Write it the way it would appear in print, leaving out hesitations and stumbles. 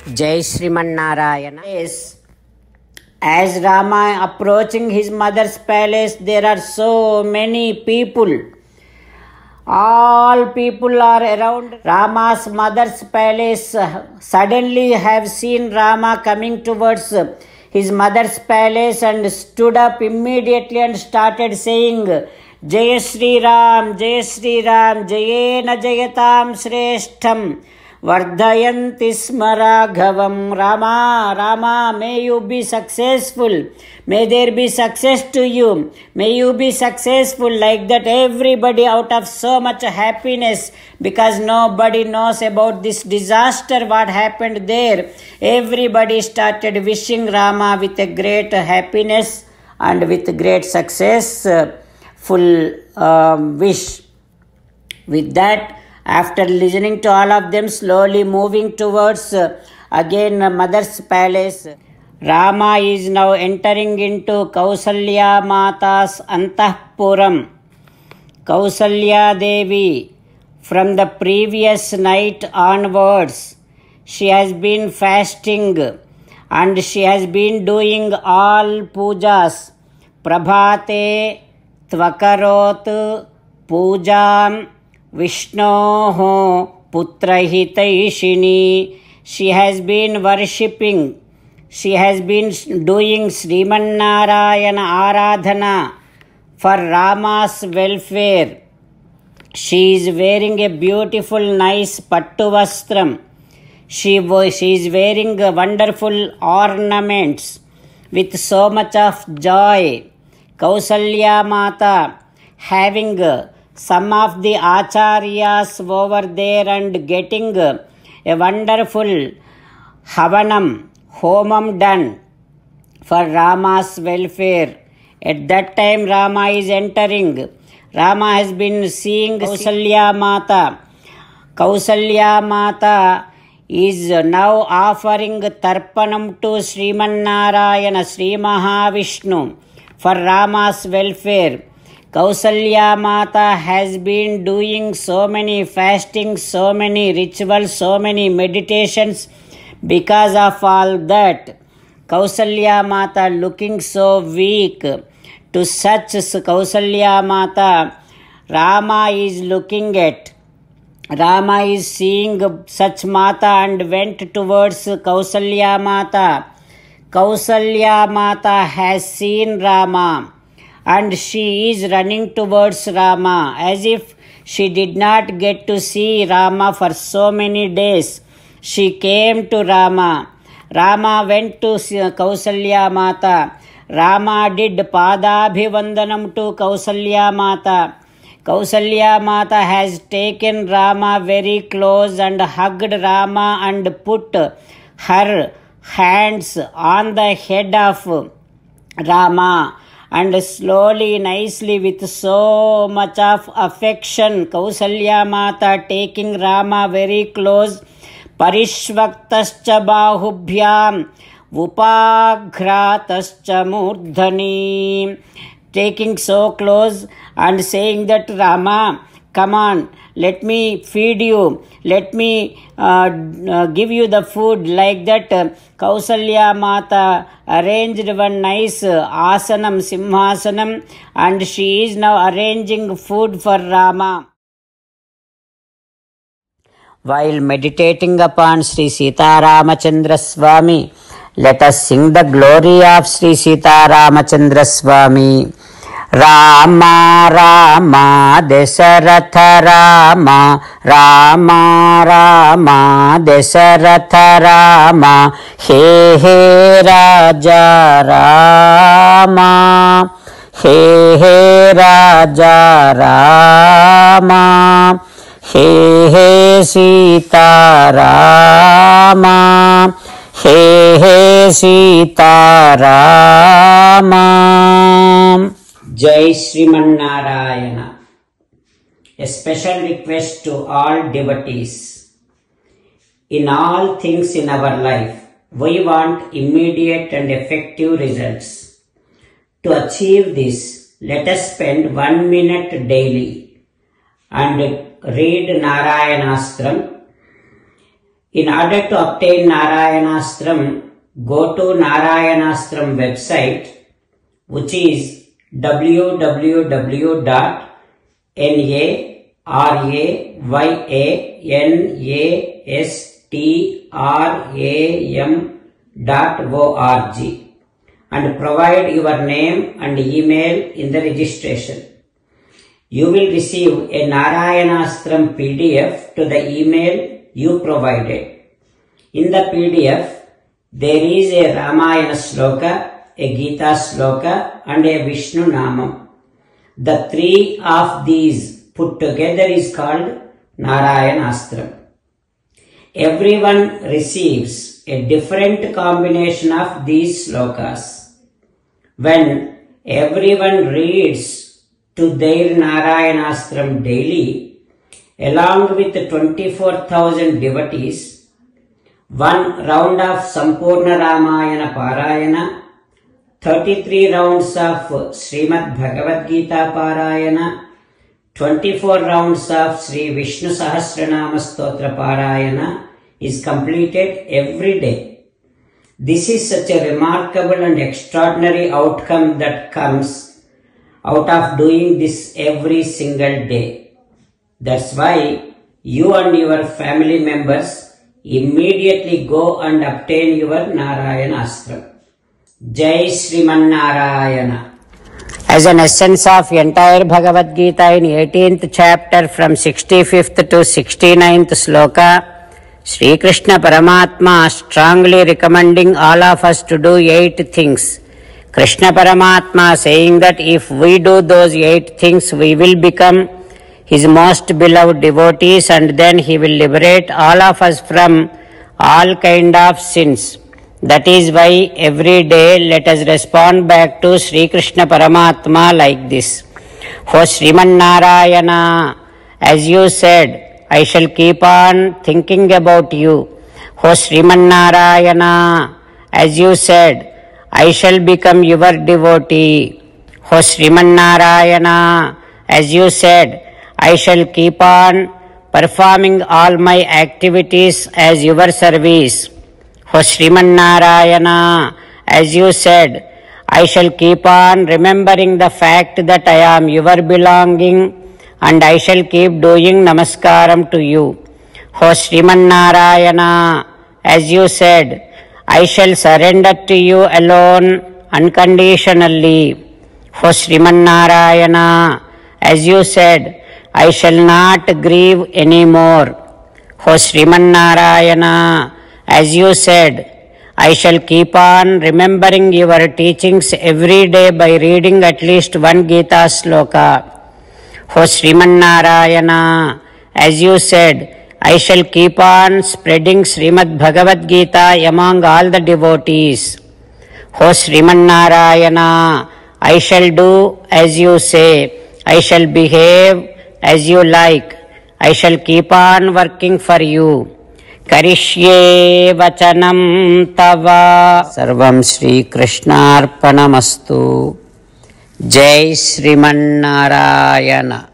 Jai Sriman Yes. As Rama approaching his mother's palace, there are so many people. All people are around Rama's mother's palace. Suddenly have seen Rama coming towards his mother's palace and stood up immediately and started saying, Jai Sri Ram, Jai Sri Ram, Jayena Jayatam Shreshtham. Vardhayanti Smaraghavam. Rama, Rama, may you be successful. May there be success to you. May you be successful. Like that, everybody out of so much happiness, because nobody knows about this disaster, what happened there. Everybody started wishing Rama with a great happiness and with great success, full wish. With that, after listening to all of them, slowly moving towards again mother's palace, Rama is now entering into Kausalya Mata's Antahpuram. Kausalya Devi, from the previous night onwards, she has been fasting and she has been doing all pujas. Prabhate Tvakarot Pujam Vishnoho Putrahitaishini. She has been worshipping. She has been doing Sriman Narayana Aradhana for Rama's welfare. She is wearing a beautiful, nice Pattu Vastram. She is wearing wonderful ornaments with so much of joy. Kausalya Mata having some of the acharyas over there and getting a wonderful havanam, homam done for Rama's welfare. At that time Rama is entering. Rama has been seeing Kausalya Mata. Kausalya Mata is now offering Tarpanam to Sriman Narayana, Sri Mahavishnu, for Rama's welfare. Kausalya Mata has been doing so many fastings, so many rituals, so many meditations. Because of all that, Kausalya Mata looking so weak. To such Kausalya Mata, Rama is looking at. Rama is seeing such Mata and went towards Kausalya Mata. Kausalya Mata has seen Rama and she is running towards Rama as if she did not get to see Rama for so many days. She came to Rama. Rama went to Kausalya Mata. Rama did Padabhivandanam to Kausalya Mata. Kausalya Mata has taken Rama very close and hugged Rama and put her hands on the head of Rama. And slowly, nicely, with so much of affection, Kausalya Mata taking Rama very close. Parishvaktascha bahubhyam Vupaghratascha murdhani. Taking so close and saying that Rama, come on, let me feed you, let me give you the food. Like that, Kausalya Mata arranged one nice asanam, simhasanam, and she is now arranging food for Rama. While meditating upon Sri Sita Ramachandra Swami, let us sing the glory of Sri Sita Ramachandra Swami. Rama Rama Dasaratha Rama, Rama Rama Dasaratha Rama, He He Raja Rama, He He Raja Rama, He He Sita Rama, He He Sita Rama. Jai Sriman Narayana. A special request to all devotees. In all things in our life, we want immediate and effective results. To achieve this, let us spend 1 minute daily and read Narayanastram. In order to obtain Narayanastram, go to Narayanastram website, which is www.narayanastram.org, and provide your name and email in the registration. You will receive a Narayanastram PDF to the email you provided. In the PDF, there is a Ramayana Sloka, a Gita Sloka, and a Vishnu Namam. The three of these put together is called Narayanastram. Everyone receives a different combination of these slokas. When everyone reads to their Narayanastram daily, along with 24,000 devotees, one round of Sampurna Ramayana Parayana, 33 rounds of Srimad Bhagavad Gita Parayana, 24 rounds of Sri Vishnu Sahasranama Stotra Parayana is completed every day. This is such a remarkable and extraordinary outcome that comes out of doing this every single day. That's why you and your family members immediately go and obtain your Narayanastram. Jai Sriman Narayana. As an essence of entire Bhagavad Gita in 18th chapter from 65th to 69th sloka, Sri Krishna Paramatma strongly recommending all of us to do 8 things. Krishna Paramatma saying that if we do those 8 things, we will become His most beloved devotees, and then He will liberate all of us from all kind of sins. That is why every day let us respond back to Sri Krishna Paramatma like this. O Sriman Narayana, as you said, I shall keep on thinking about you. O Sriman Narayana, as you said, I shall become your devotee. O Sriman Narayana, as you said, I shall keep on performing all my activities as your service. O Sriman Narayana, as you said, I shall keep on remembering the fact that I am your belonging, and I shall keep doing namaskaram to you. O Sriman Narayana, as you said, I shall surrender to you alone unconditionally. O Sriman Narayana, as you said, I shall not grieve anymore. O Sriman Narayana, as you said, I shall keep on remembering your teachings every day by reading at least one Gita sloka. O Sriman Narayana, as you said, I shall keep on spreading Srimad Bhagavad Gita among all the devotees. O Sriman Narayana, I shall do as you say. I shall behave as you like. I shall keep on working for you. Karishye vachanam tava. Sarvam Shri Krishnarpanamastu. Jai Sriman Narayana.